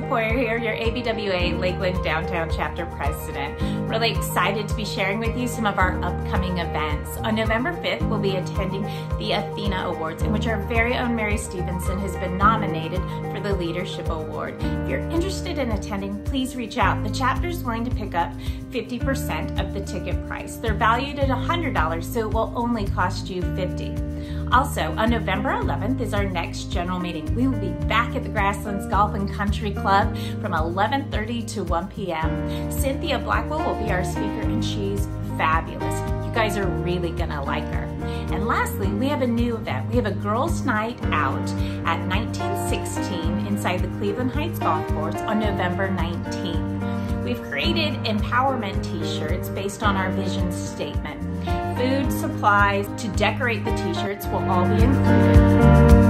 Poirier here, your ABWA Lakeland Downtown Chapter President. Really excited to be sharing with you some of our upcoming events. On November 5th, we'll be attending the Athena Awards, in which our very own Mary Stevenson has been nominated for the Leadership Award. If you're interested in attending, please reach out. The chapter is willing to pick up 50% of the ticket price. They're valued at $100, so it will only cost you $50. Also, on November 11th is our next general meeting. We will be back at the Grasslands Golf and Country Club from 11:30 to 1 p.m. Cynthia Blackwell will be our speaker, and she's fabulous. You guys are really gonna like her. And lastly, we have a new event. We have a girls' night out at 1916 inside the Cleveland Heights Golf Course on November 19th. We've created empowerment t-shirts based on our vision statement. Food, supplies to decorate the t-shirts will all be included.